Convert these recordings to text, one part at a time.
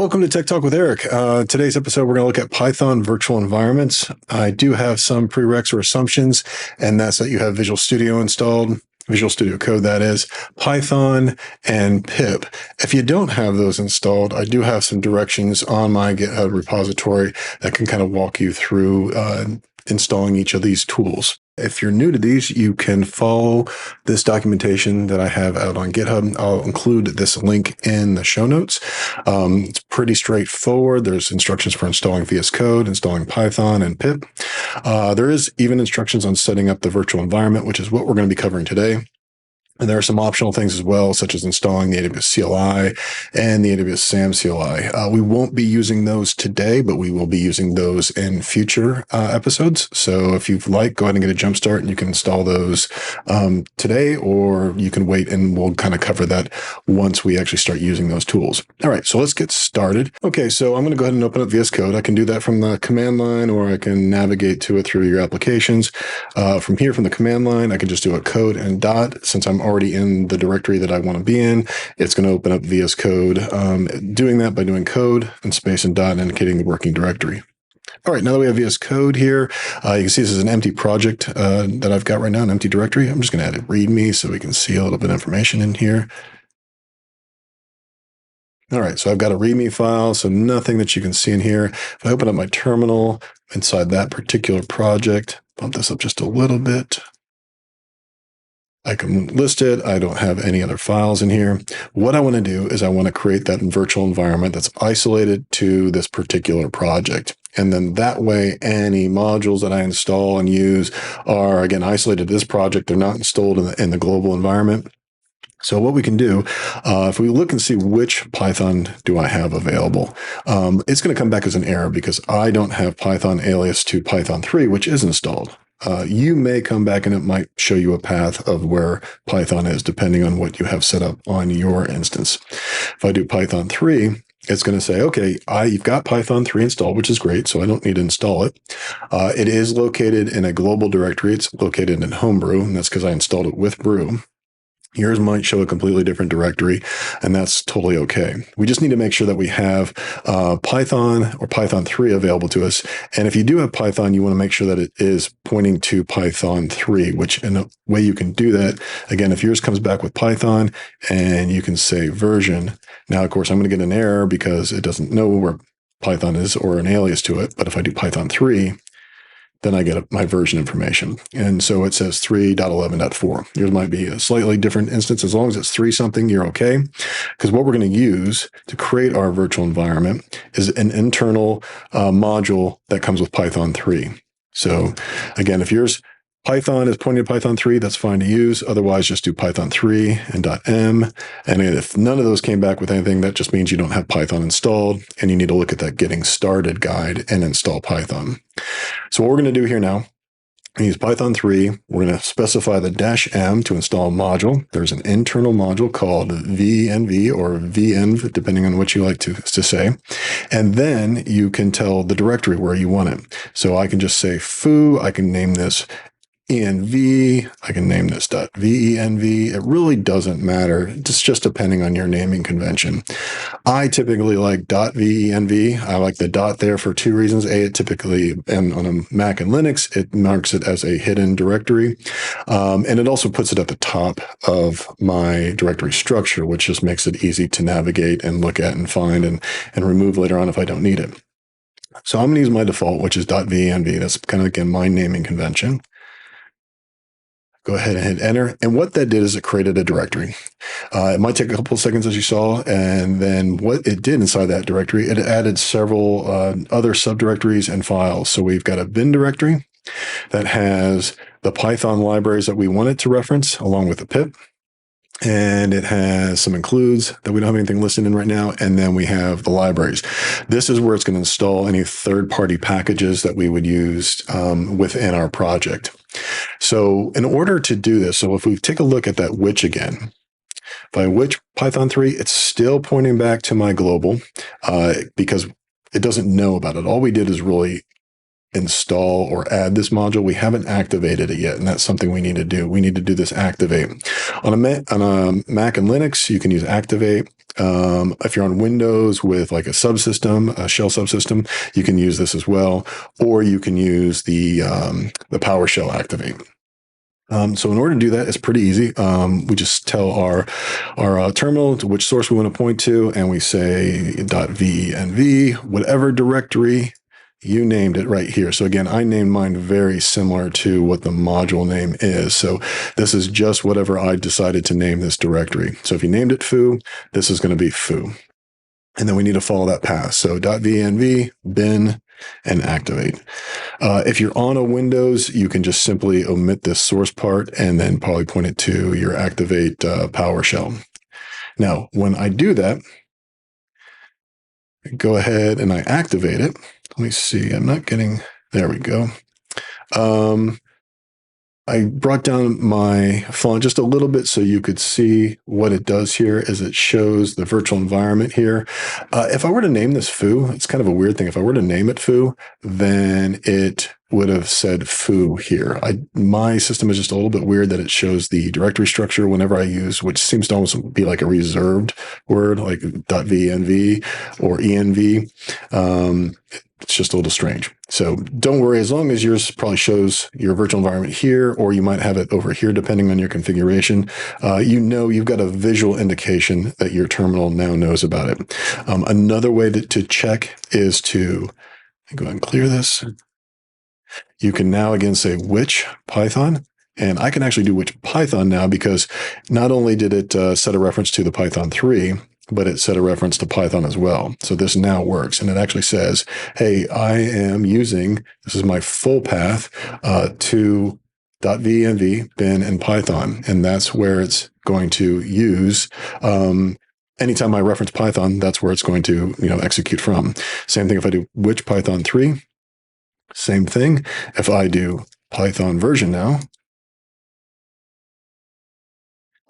Welcome to Tech Talk with Eric. Today's episode, we're going to look at Python virtual environments. I do have some prereqs or assumptions, and that's that you have Visual Studio installed, Visual Studio Code, that is, Python, and pip. If you don't have those installed, I do have some directions on my GitHub repository that can kind of walk you through installing each of these tools. If you're new to these, you can follow this documentation that I have out on GitHub. I'll include this link in the show notes. It's pretty straightforward. There's instructions for installing VS Code, installing Python, and pip. There is even instructions on setting up the virtual environment, which is what we're going to be covering today. And there are some optional things as well, such as installing the AWS CLI and the AWS SAM CLI. We won't be using those today, but we will be using those in future episodes. So if you'd like, go ahead and get a jump start, and you can install those today, or you can wait and we'll kind of cover that once we actually start using those tools. All right, so let's get started. Okay, so I'm going to go ahead and open up VS Code. I can do that from the command line, or I can navigate to it through your applications. From here, from the command line, I can just do a code and dot. Since I'm already in the directory that I want to be in, it's going to open up VS Code. Doing that by doing code and space and dot, indicating the working directory. All right, now that we have VS Code here, you can see this is an empty project that I've got right now, an empty directory. I'm just going to add a README so we can see a little bit of information in here. All right, so I've got a README file, so nothing that you can see in here. If I open up my terminal inside that particular project, bump this up just a little bit, I can list it. I don't have any other files in here. What I want to do is I want to create that virtual environment that's isolated to this particular project. And then that way, any modules that I install and use are, again, isolated to this project. They're not installed in the global environment. So what we can do, if we look and see which Python do I have available, it's going to come back as an error because I don't have Python alias to Python 3, which is installed. You may come back and it might show you a path of where Python is, depending on what you have set up on your instance. If I do Python 3, it's going to say, okay, you've got Python 3 installed, which is great, so I don't need to install it. It is located in a global directory. It's located in Homebrew, and that's because I installed it with Brew. Yours might show a completely different directory, and that's totally okay. We just need to make sure that we have Python or Python 3 available to us. And if you do have Python, you want to make sure that it is pointing to Python 3, which in a way you can do that. Again, if yours comes back with Python and you can say version. Now, of course, I'm going to get an error because it doesn't know where Python is or an alias to it. But if I do Python 3, then I get my version information. And so it says 3.11.4. Yours might be a slightly different instance. As long as it's 3 something, you're okay. Because what we're going to use to create our virtual environment is an internal module that comes with Python 3. So again, if yours Python is pointing to Python 3, that's fine to use. Otherwise, just do Python 3 and .m. And if none of those came back with anything, that just means you don't have Python installed, and you need to look at that Getting Started guide and install Python. So what we're going to do here now, we use Python 3. We're going to specify the -m to install a module. There's an internal module called venv or venv, depending on what you like to say. And then you can tell the directory where you want it. So I can just say foo. I can name this env. I can name this .venv. It really doesn't matter. It's just depending on your naming convention. I typically like .venv. I like the dot there for 2 reasons. A, it typically, and on a Mac and Linux, it marks it as a hidden directory. And it also puts it at the top of my directory structure, which just makes it easy to navigate and look at and find and remove later on if I don't need it. So I'm going to use my default, which is .venv. That's kind of, again, my naming convention. Go ahead and hit enter. And what that did is it created a directory. It might take a couple of seconds, as you saw. And then what it did inside that directory, it added several other subdirectories and files. So we've got a bin directory that has the Python libraries that we want it to reference, along with the pip. And it has some includes that we don't have anything listed in right now. And then we have the libraries. This is where it's going to install any third-party packages that we would use within our project. So in order to do this, so if we take a look at that which again, if I which Python 3, it's still pointing back to my global because it doesn't know about it. All we did is really install or add this module. We haven't activated it yet, and that's something we need to do. We need to do this activate. On a Mac and Linux, you can use activate. If you're on Windows with like a subsystem, a shell subsystem, you can use this as well, or you can use the PowerShell activate. So in order to do that, it's pretty easy. We just tell our terminal to which source we want to point to, and we say .venv, whatever directory you named it right here. So again, I named mine very similar to what the module name is. So this is just whatever I decided to name this directory. So if you named it foo, this is going to be foo. And then we need to follow that path. So .venv, bin, and activate. If you're on a Windows, you can just simply omit this source part and then probably point it to your activate PowerShell. Now, when I do that, go ahead and I activate it. Let me see. I'm not getting, there we go. I brought down my font just a little bit so you could see what it does here as it shows the virtual environment here. If I were to name this foo, it's kind of a weird thing. If I were to name it foo, then it would have said foo here. My system is just a little bit weird that it shows the directory structure whenever I use, which seems to almost be like a reserved word, like .venv or env. It's just a little strange. So don't worry, as long as yours probably shows your virtual environment here, or you might have it over here, depending on your configuration, you've got a visual indication that your terminal now knows about it. Another way to check is to go ahead and clear this. You can now again say which Python, and I can actually do which Python now because not only did it set a reference to the Python 3, but it set a reference to Python as well. So this now works. And it actually says, hey, I am using, this is my full path to .venv, bin, and Python. And that's where it's going to use. Anytime I reference Python, that's where it's going to execute from. Same thing if I do which Python 3. Same thing. If I do Python version now,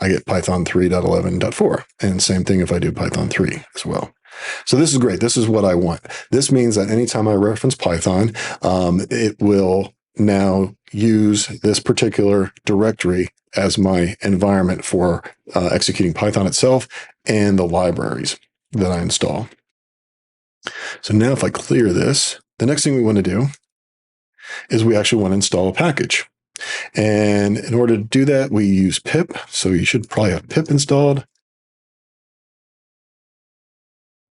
I get Python 3.11.4. And same thing if I do Python 3 as well. So this is great. This is what I want. This means that anytime I reference Python, it will now use this particular directory as my environment for executing Python itself and the libraries that I install. So now if I clear this, the next thing we want to do is we actually want to install a package. And in order to do that, we use pip. So you should probably have pip installed.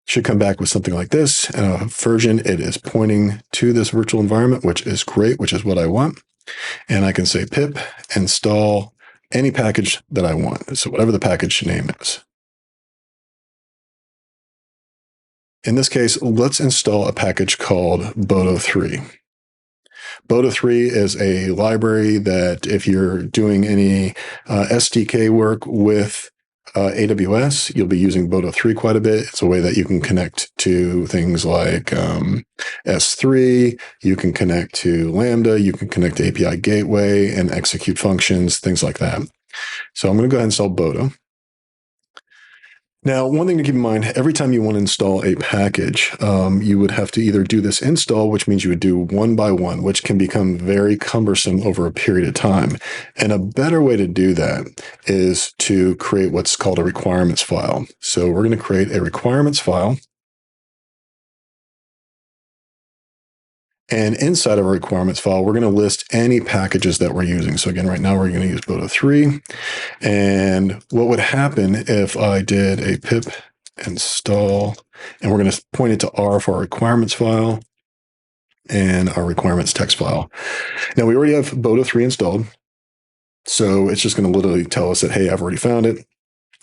Should come back with something like this. And a version, it is pointing to this virtual environment, which is great, which is what I want. And I can say pip install any package that I want. So whatever the package name is. In this case, let's install a package called Boto3. Boto3 is a library that if you're doing any SDK work with AWS, you'll be using Boto3 quite a bit. It's a way that you can connect to things like S3, you can connect to Lambda, you can connect to API Gateway and execute functions, things like that. So I'm going to go ahead and install Boto. Now, one thing to keep in mind, every time you want to install a package, you would have to either do this install, which means you would do one by one, which can become very cumbersome over a period of time. And a better way to do that is to create what's called a requirements file. So we're going to create a requirements file. And inside of a requirements file, we're going to list any packages that we're using. So again, right now we're going to use Boto3. And what would happen if I did a pip install, and we're going to point it to R for our requirements file and our requirements text file. Now we already have Boto3 installed. So it's just going to literally tell us that, hey, I've already found it.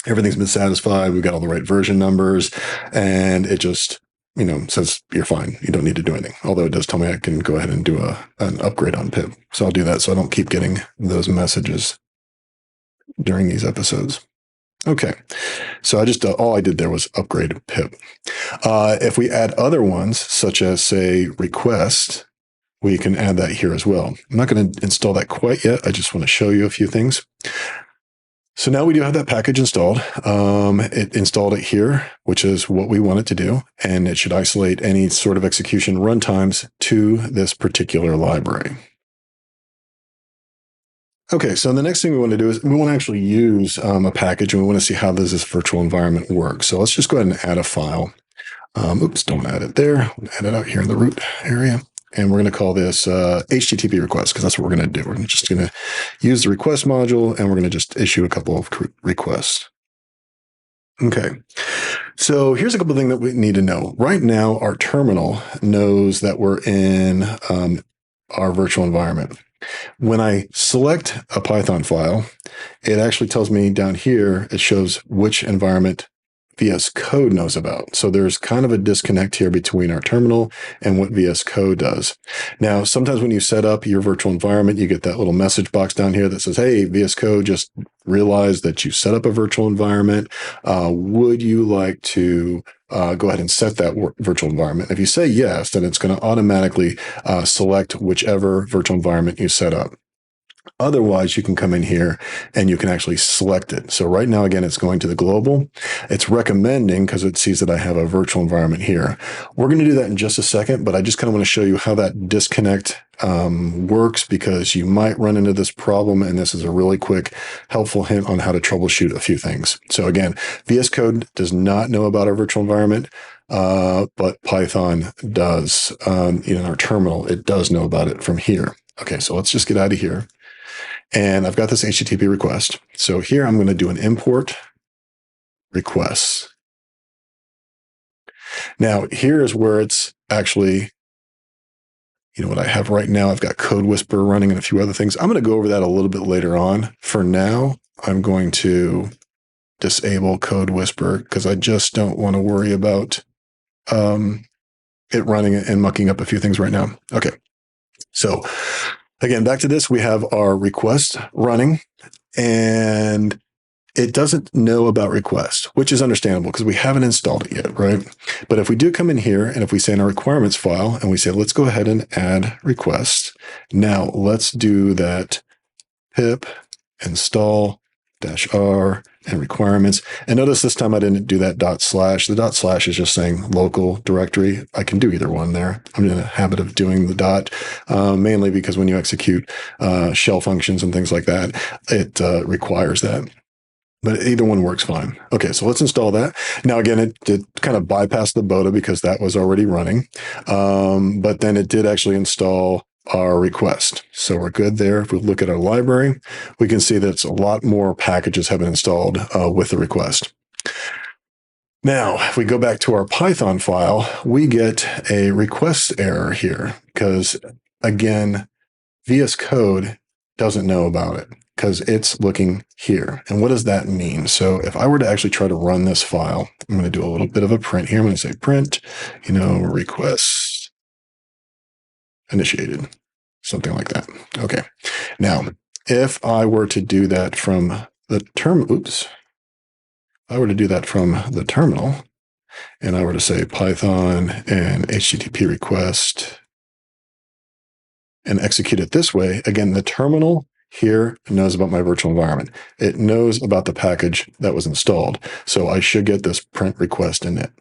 Everything's been satisfied. We've got all the right version numbers, and it just says you're fine. You don't need to do anything. Although it does tell me I can go ahead and do an upgrade on pip. So I'll do that so I don't keep getting those messages during these episodes. Okay. So I just, all I did there was upgrade pip. If we add other ones, such as say request, we can add that here as well. I'm not going to install that quite yet. I just want to show you a few things. So now we do have that package installed. It installed it here, which is what we want it to do. And it should isolate any sort of execution runtimes to this particular library. Okay, so the next thing we want to do is we want to actually use a package, and we want to see how does this virtual environment work. So let's just go ahead and add a file. Oops, don't add it there. We'll add it out here in the root area. And we're going to call this HTTP request, because that's what we're going to do. We're just going to use the request module, and we're going to just issue a couple of requests. Okay, so here's a couple of things that we need to know. Right now, our terminal knows that we're in our virtual environment. When I select a Python file, it actually tells me down here, it shows which environment VS Code knows about. So there's kind of a disconnect here between our terminal and what VS Code does. Now, sometimes when you set up your virtual environment, you get that little message box down here that says, hey, VS Code just realized that you set up a virtual environment. Would you like to go ahead and set that virtual environment? If you say yes, then it's going to automatically select whichever virtual environment you set up. Otherwise, you can come in here and you can actually select it. So right now, again, it's going to the global. It's recommending because it sees that I have a virtual environment here. We're going to do that in just a second, but I just kind of want to show you how that disconnect works, because you might run into this problem, and this is a really quick, helpful hint on how to troubleshoot a few things. So again, VS Code does not know about our virtual environment, but Python does. In our terminal, it does know about it from here. Okay, so let's just get out of here. And I've got this HTTP request. So here I'm going to do an import requests. Now, here's where it's actually, what I have right now. I've got Code Whisperer running and a few other things. I'm going to go over that a little bit later on. For now, I'm going to disable Code Whisperer because I just don't want to worry about it running and mucking up a few things right now. Okay. So again, back to this, we have our request running, and it doesn't know about request, which is understandable because we haven't installed it yet, right? But if we do come in here, and if we say in our requirements file, and we say, let's go ahead and add request. Now let's do that pip install -r and requirements. And notice this time I didn't do that /. The // is just saying local directory. I can do either one there. I'm in a habit of doing the dot, mainly because when you execute shell functions and things like that, it requires that. But either one works fine. Okay, so let's install that. Now, again, it did kind of bypass the Boda because that was already running. But then it did actually install our request. So we're good there. If we look at our library, we can see that it's a lot more packages have been installed with the request. Now, if we go back to our Python file, we get a request error here because, again, VS Code doesn't know about it because it's looking here. And what does that mean? So if I were to actually try to run this file, I'm going to do a little bit of a print here. I'm going to say print, request initiated, something like that. Okay. Now, if I were to do that from the I were to do that from the terminal, and I were to say Python and HTTP request and execute it this way, again, the terminal here knows about my virtual environment. It knows about the package that was installed. So I should get this print request in it.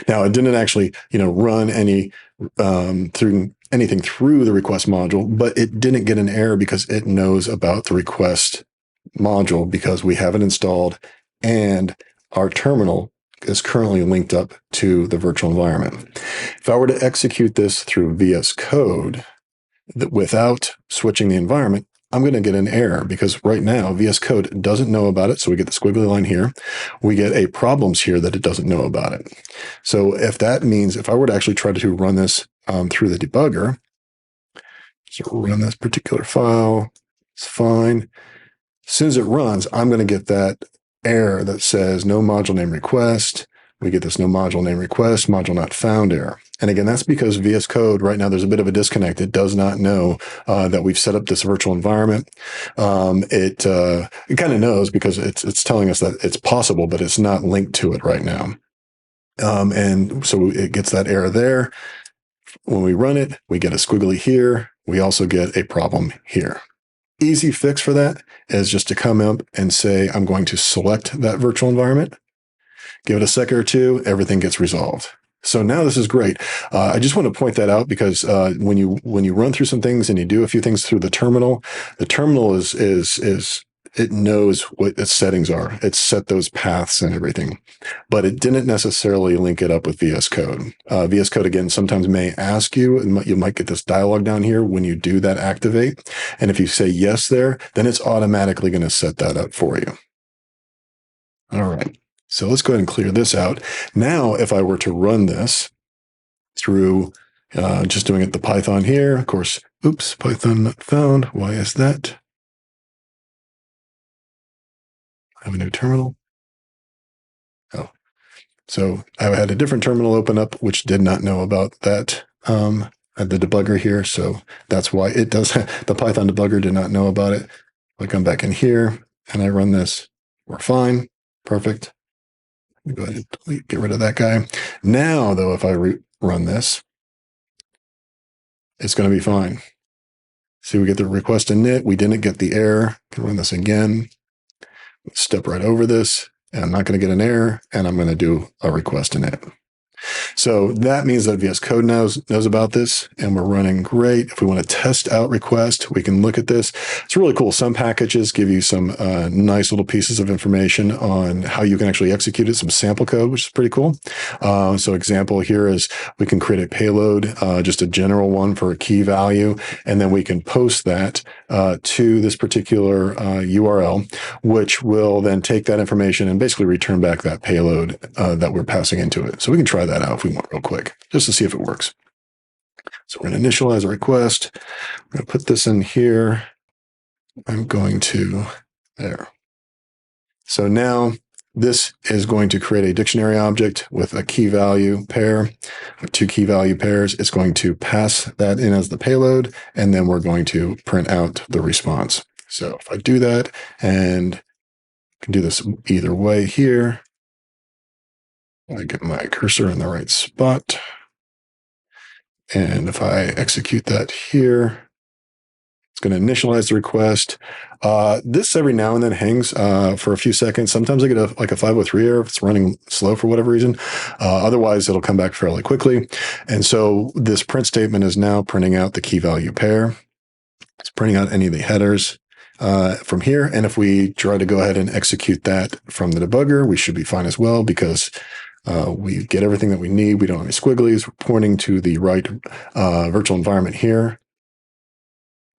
Now, it didn't actually, run any through anything through the request module, but it didn't get an error because it knows about the request module because we have it installed and our terminal is currently linked up to the virtual environment. If I were to execute this through VS Code without switching the environment, I'm going to get an error because right now VS Code doesn't know about it. So we get the squiggly line here. We get a problems here that it doesn't know about it. So if that means if I were to actually try to run this through the debugger, so run this particular file, it's fine. As soon as it runs, I'm going to get that error that says no module name request. We get this no module name request, module not found error. And again, that's because VS Code right now, there's a bit of a disconnect. It does not know that we've set up this virtual environment. It kind of knows because it's telling us that it's possible, but it's not linked to it right now. And so it gets that error there. When we run it, we get a squiggly here. We also get a problem here. Easy fix for that is just to come up and say, I'm going to select that virtual environment. Give it a second or two, everything gets resolved. So now this is great. I just want to point that out because when you run through some things and you do a few things through the terminal is it knows what its settings are. It's set those paths and everything, but it didn't necessarily link it up with VS Code. VS Code again sometimes may ask you, and you might get this dialog down here when you do that activate, and if you say yes there, then it's automatically going to set that up for you. All right. So let's go ahead and clear this out. Now, if I were to run this through just doing it the Python here, of course, oops, Python not found. Why is that? I have a new terminal. Oh, so I had a different terminal open up, which did not know about that. At the debugger here. So that's why it does. The Python debugger did not know about it. I come back in here and I run this. We're fine. Perfect. Go ahead and delete, get rid of that guy. Now, though, if I run this, it's going to be fine. See, we get the request init. We didn't get the error. Can run this again. Step right over this. And I'm not going to get an error. And I'm going to do a request init. So that means that VS Code knows about this, and we're running great. If we want to test out request, we can look at this. It's really cool. Some packages give you some nice little pieces of information on how you can actually execute it, some sample code, which is pretty cool. So example here is we can create a payload, just a general one for a key value, and then we can post that to this particular URL, which will then take that information and basically return back that payload that we're passing into it. So we can try that out if we want real quick, just to see if it works. So we're going to initialize a request. We're going to put this in here. I'm going to there. So now this is going to create a dictionary object with a key value pair, two key value pairs. It's going to pass that in as the payload, and then we're going to print out the response. So if I do that, and I can do this either way here, I get my cursor in the right spot. And if I execute that here, it's going to initialize the request. This every now and then hangs for a few seconds. Sometimes I get a 503 error if it's running slow for whatever reason. Otherwise, it'll come back fairly quickly. And so this print statement is now printing out the key value pair. It's printing out any of the headers from here. And if we try to go ahead and execute that from the debugger, we should be fine as well, because we get everything that we need. We don't have any squigglies. We're pointing to the right virtual environment here.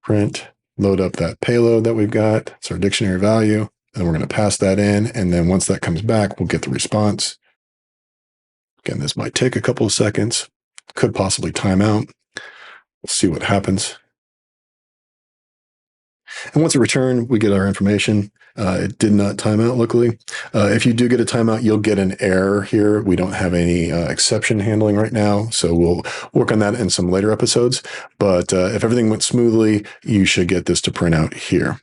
Print, load up that payload that we've got. It's our dictionary value. And we're going to pass that in. And then once that comes back, we'll get the response. Again, this might take a couple of seconds. Could possibly time out. We'll see what happens. And once it returned, we get our information. It did not time out, luckily. If you do get a timeout, you'll get an error here. We don't have any exception handling right now, so we'll work on that in some later episodes. But if everything went smoothly, you should get this to print out here.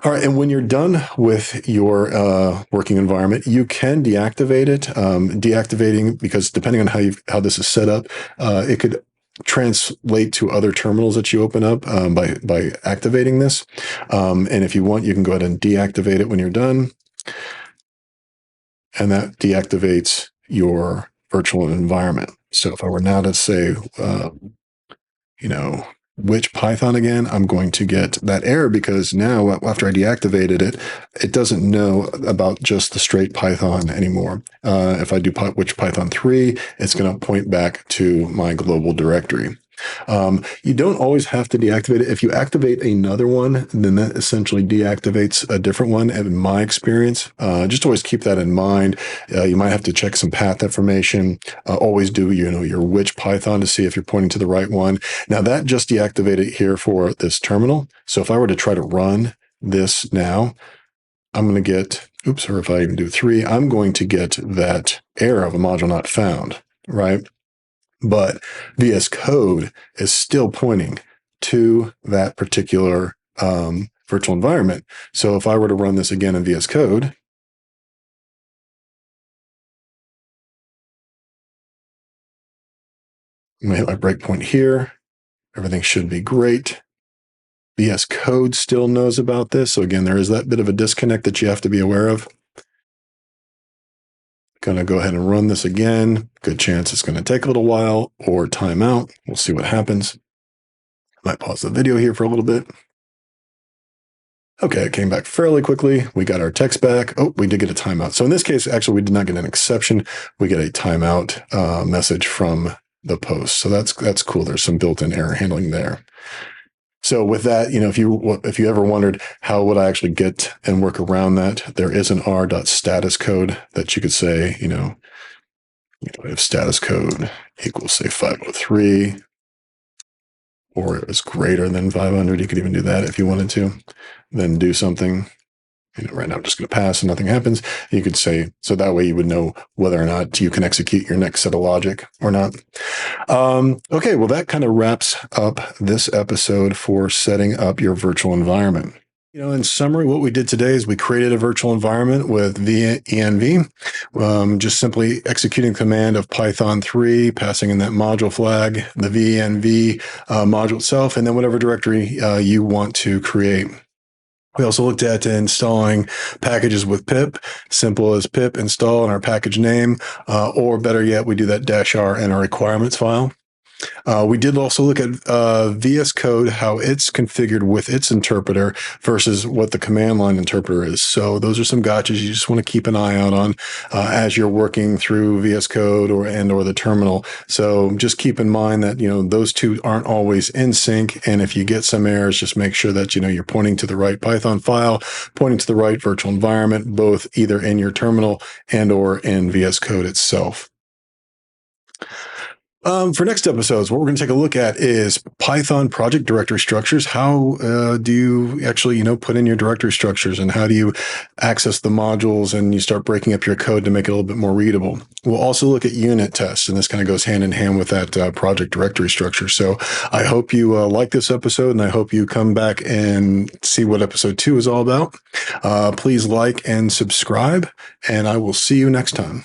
All right, and when you're done with your working environment, you can deactivate it. Deactivating, because depending on how this is set up, it could translate to other terminals that you open up by activating this. And if you want, you can go ahead and deactivate it when you're done. And that deactivates your virtual environment. So if I were now to say, which Python again, I'm going to get that error, because now after I deactivated it, it doesn't know about just the straight Python anymore. If I do which Python 3, it's going to point back to my global directory. You don't always have to deactivate it. If you activate another one, then that essentially deactivates a different one. And in my experience, just always keep that in mind. You might have to check some path information. Always do, your which Python to see if you're pointing to the right one. Now that just deactivated here for this terminal. So if I were to try to run this now, I'm going to get, or if I even do 3, I'm going to get that error of a module not found, right? But VS Code is still pointing to that particular virtual environment. So if I were to run this again in VS Code, I'm going to hit my breakpoint here. Everything should be great. VS Code still knows about this. So again, there is that bit of a disconnect that you have to be aware of. Going to go ahead and run this again. Good chance it's going to take a little while or time out. We'll see what happens. Might pause the video here for a little bit. Okay, it came back fairly quickly. We got our text back. Oh, we did get a timeout. So in this case, actually, we did not get an exception. We get a timeout message from the post. So that's cool. There's some built-in error handling there. So with that, if you ever wondered how would I actually get and work around that, there is an r.status code that you could say, if status code equals say 503 or it was greater than 500, you could even do that if you wanted to, then do something. Right now I'm just going to pass and nothing happens. You could say, so that way you would know whether or not you can execute your next set of logic or not. Okay, well, that kind of wraps up this episode for setting up your virtual environment. In summary, what we did today is we created a virtual environment with env, just simply executing command of Python 3, passing in that module flag, the env module itself, and then whatever directory you want to create. We also looked at installing packages with pip, simple as pip install and our package name, or better yet, we do that -r in our requirements file. We did also look at VS Code, how it's configured with its interpreter versus what the command line interpreter is. So those are some gotchas you just want to keep an eye out on as you're working through VS Code or the terminal. So just keep in mind that, those two aren't always in sync. And if you get some errors, just make sure that, you're pointing to the right Python file, pointing to the right virtual environment, both either in your terminal and or in VS Code itself. For next episodes, what we're going to take a look at is Python project directory structures. How do you actually, put in your directory structures, and how do you access the modules and you start breaking up your code to make it a little bit more readable? We'll also look at unit tests, and this kind of goes hand in hand with that project directory structure. So I hope you like this episode, and I hope you come back and see what episode 2 is all about. Please like and subscribe, and I will see you next time.